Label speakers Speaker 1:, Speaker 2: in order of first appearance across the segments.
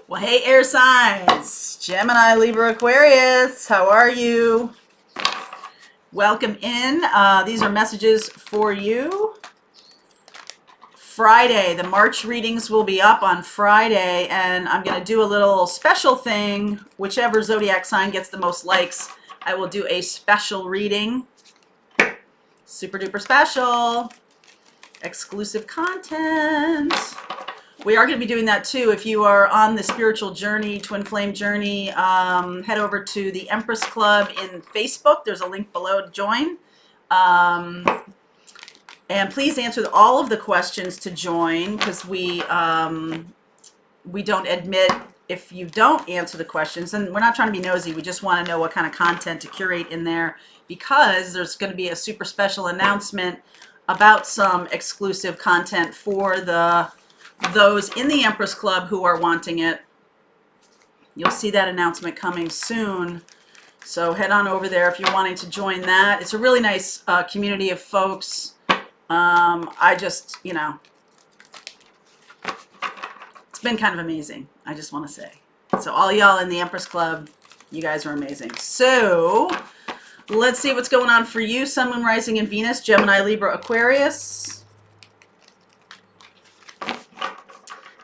Speaker 1: Well, hey, air signs, Gemini, Libra, Aquarius, how are you? Welcome in. These are messages for you. Friday, the March readings will be up on Friday, and I'm going to do a little special thing. Whichever zodiac sign gets the most likes, I will do a special reading. Super duper special. Exclusive content. We are going to be doing that too. If you are on the spiritual journey, twin flame journey, head over to the Empress Club in Facebook. There's a link below to join. And please answer all of the questions to join, because we don't admit if you don't answer the questions. And we're not trying to be nosy. We just want to know what kind of content to curate in there, because there's going to be a super special announcement about some exclusive content for those in the Empress Club who are wanting it. You'll see that announcement coming soon. So head on over there if you're wanting to join that. It's a really nice community of folks. I just, it's been kind of amazing. I just want to say. So all y'all in the Empress Club, you guys are amazing. So let's see what's going on for you. Sun, Moon, Rising, and Venus, Gemini, Libra, Aquarius.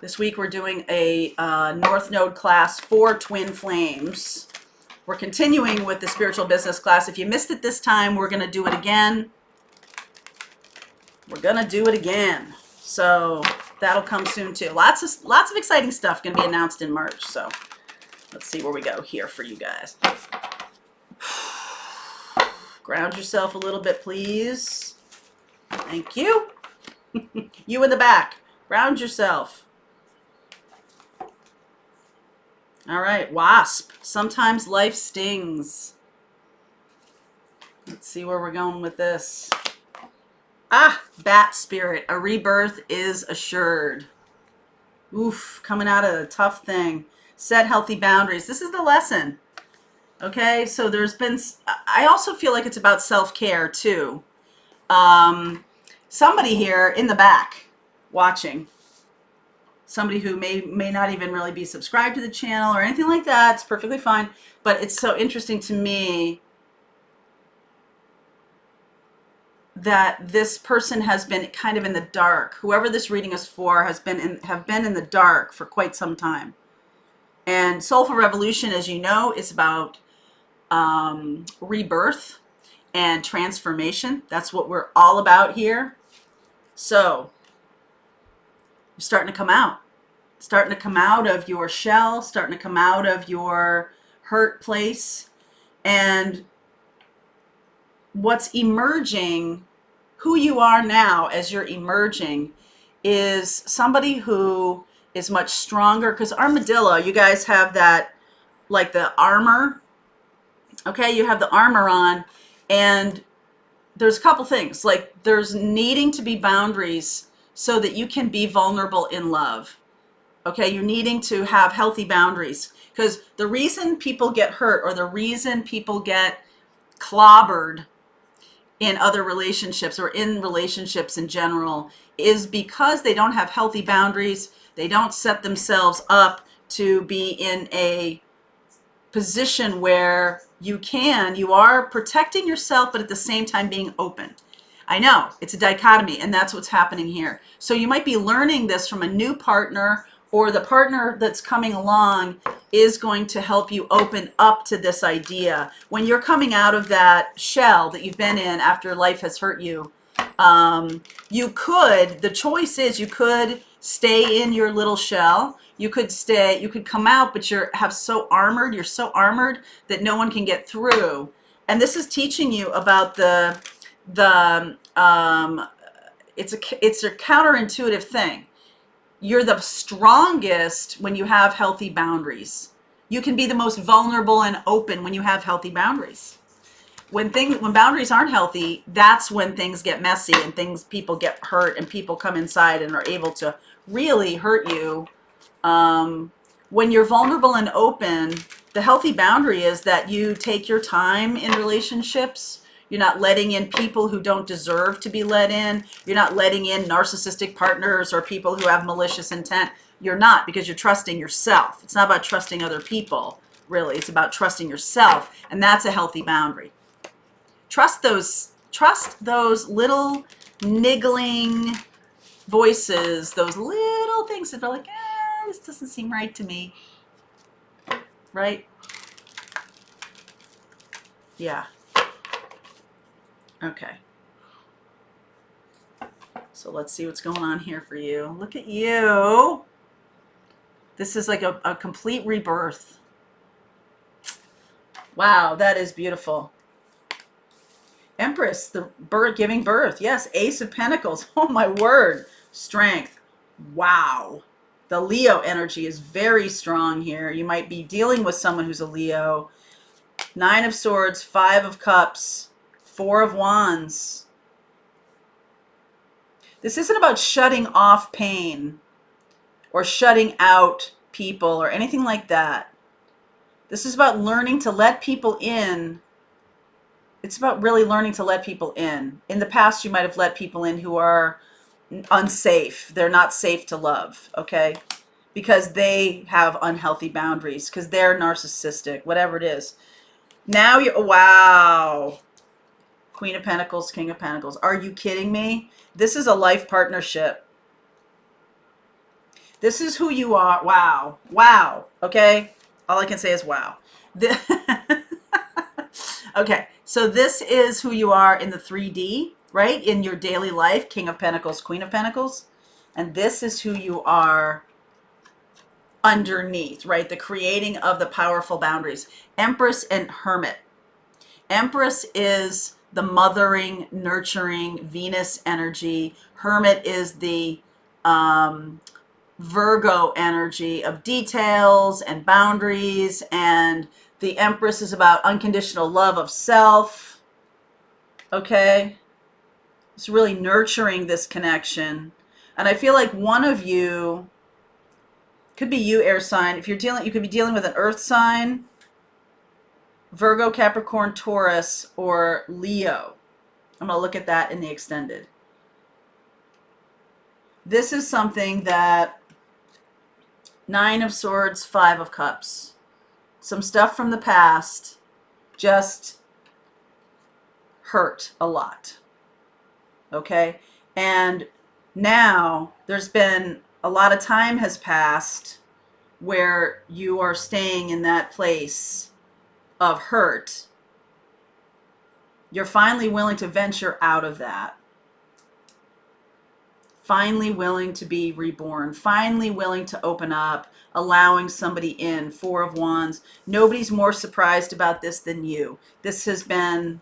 Speaker 1: This week we're doing a North Node class for twin flames. We're continuing with the spiritual business class. If you missed it this time, we're going to do it again. We're going to do it again. So that'll come soon too. Lots of exciting stuff going to be announced in March. So let's see where we go here for you guys. Ground yourself a little bit, please. Thank you. You in the back. Ground yourself. All right, Wasp. Sometimes life stings. Let's see where we're going with this. Bat spirit. A rebirth is assured. Oof, coming out of a tough thing. Set healthy boundaries. This is the lesson. Okay, so there's been... I also feel like it's about self-care, too. Somebody here in the back watching. Somebody who may not even really be subscribed to the channel or anything like that. It's perfectly fine. But it's so interesting to me that this person has been kind of in the dark. Whoever this reading is for have been in the dark for quite some time. And Soulful Revolution, as you know, is about rebirth and transformation. That's what we're all about here. So you're starting to come out. Starting to come out of your shell, starting to come out of your hurt place. And what's emerging, who you are now as you're emerging, is somebody who is much stronger. Because armadillo, you guys have that, like the armor. Okay, you have the armor on. And there's a couple things. Like there's needing to be boundaries so that you can be vulnerable in love. Okay, you're needing to have healthy boundaries, because the reason people get hurt, or the reason people get clobbered in other relationships or in relationships in general, is because they don't have healthy boundaries. They don't set themselves up to be in a position where you are protecting yourself, but at the same time being open. I know, it's a dichotomy, and that's what's happening here. So you might be learning this from a new partner, or the partner that's coming along is going to help you open up to this idea. When you're coming out of that shell that you've been in after life has hurt you, the choice is you could stay in your little shell. You could come out, but you're so armored that no one can get through. And this is teaching you about it's a counterintuitive thing. You're the strongest when you have healthy boundaries. You can be the most vulnerable and open when you have healthy boundaries. When boundaries aren't healthy, that's when things get messy and people get hurt and people come inside and are able to really hurt you. When you're vulnerable and open, the healthy boundary is that you take your time in relationships. You're not letting in people who don't deserve to be let in. You're not letting in narcissistic partners or people who have malicious intent. you're not, because you're trusting yourself. It's not about trusting other people, really. It's about trusting yourself, and that's a healthy boundary. Trust those little niggling voices, those little things that are like, this doesn't seem right to me, right? Yeah. Okay. So let's see what's going on here for you. Look at you. This is like a complete rebirth. Wow, that is beautiful. Empress, the birth, giving birth. Yes, Ace of Pentacles. Oh my word. Strength. Wow. The Leo energy is very strong here. You might be dealing with someone who's a Leo. 9 of Swords, 5 of Cups, 4 of Wands. This isn't about shutting off pain or shutting out people or anything like that. This is about learning to let people in. It's about really learning to let people in. In the past, you might have let people in who are unsafe. They're not safe to love, okay? Because they have unhealthy boundaries, because they're narcissistic, whatever it is. Now wow. Queen of Pentacles, King of Pentacles. Are you kidding me? This is a life partnership. This is who you are. Wow. Wow. Okay? All I can say is wow. Okay, so this is who you are in the 3D, right? In your daily life, King of Pentacles, Queen of Pentacles. And this is who you are underneath, right? The creating of the powerful boundaries. Empress and Hermit. Empress is the mothering, nurturing Venus energy. Hermit is the Virgo energy of details and boundaries, and the Empress is about unconditional love of self. Okay? It's really nurturing this connection. And I feel like one of you, could be you, air sign. If you're dealing, you could be dealing with an earth sign, Virgo, Capricorn, Taurus, or Leo. I'm going to look at that in the extended. This is something that 9 of Swords, 5 of Cups. Some stuff from the past just hurt a lot. Okay? And now there's been a lot of time has passed where you are staying in that place of hurt. You're finally willing to venture out of that. Finally willing to be reborn. Finally willing to open up, allowing somebody in. 4 of Wands. Nobody's more surprised about this than you. This has been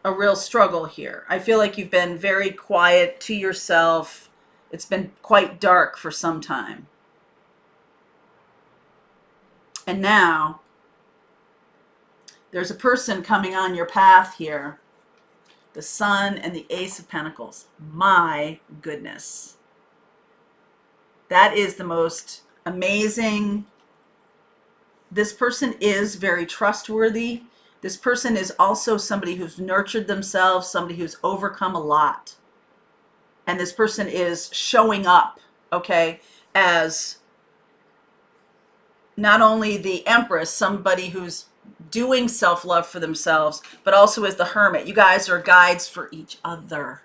Speaker 1: a real struggle here. I feel like you've been very quiet to yourself. It's been quite dark for some time. And now there's a person coming on your path here. The Sun and the Ace of Pentacles. My goodness. That is the most amazing. This person is very trustworthy. This person is also somebody who's nurtured themselves, somebody who's overcome a lot. And this person is showing up, okay, as not only the Empress, somebody who's doing self-love for themselves, but also as the Hermit. You guys are guides for each other.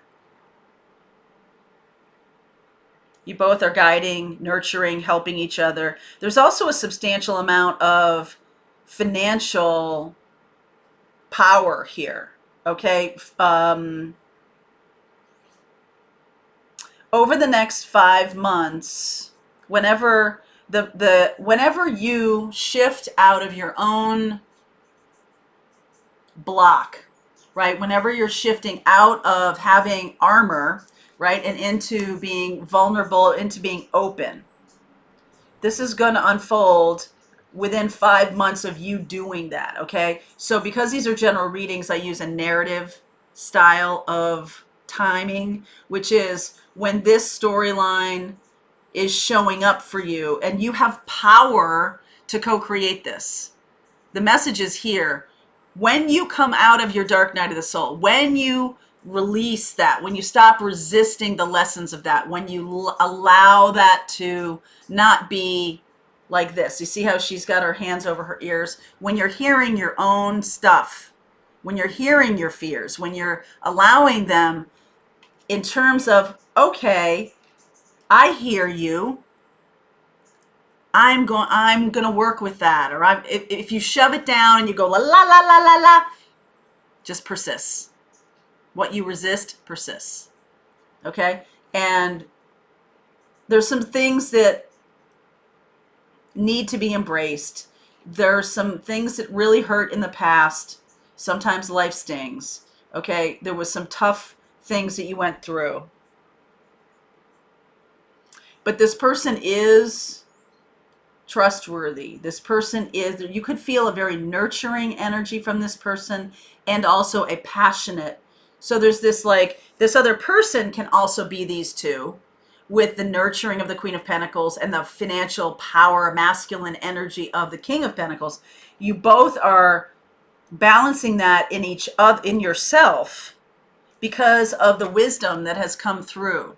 Speaker 1: You both are guiding, nurturing, helping each other. There's also a substantial amount of financial power here, okay? Over the next 5 months, whenever whenever you shift out of your own block, right? Whenever you're shifting out of having armor, right, and into being vulnerable, into being open, this is going to unfold within 5 months of you doing that, okay? So because these are general readings, I use a narrative style of timing, which is when this storyline is showing up for you and you have power to co-create this. The message is here. When you come out of your dark night of the soul, when you release that, when you stop resisting the lessons of that, when you allow that to not be like this. You see how she's got her hands over her ears? When you're hearing your own stuff, when you're hearing your fears, when you're allowing them in terms of, okay, I hear you. I'm going to work with that. Or if you shove it down and you go la la la la la la, just persists. What you resist persists. Okay? And there's some things that need to be embraced. There are some things that really hurt in the past. Sometimes life stings. Okay? There was some tough things that you went through. But this person is trustworthy. This person is, you could feel a very nurturing energy from this person, and also a passionate. So there's this, like, this other person can also be these two, with the nurturing of the Queen of Pentacles and the financial power, masculine energy of the King of Pentacles. You both are balancing that in each other, in yourself, because of the wisdom that has come through.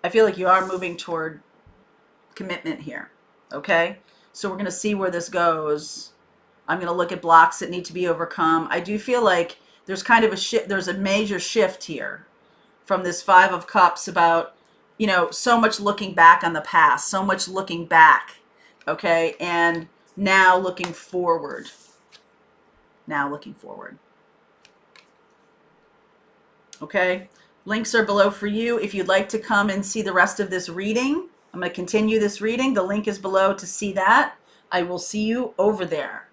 Speaker 1: I feel like you are moving toward commitment here. Okay? So we're going to see where this goes. I'm going to look at blocks that need to be overcome. I do feel like there's kind of a shift. There's a major shift here from this Five of Cups about, you know, so much looking back on the past, so much looking back. Okay? And now looking forward. Now looking forward. Okay? Links are below for you if you'd like to come and see the rest of this reading. I'm going to continue this reading. The link is below to see that. I will see you over there.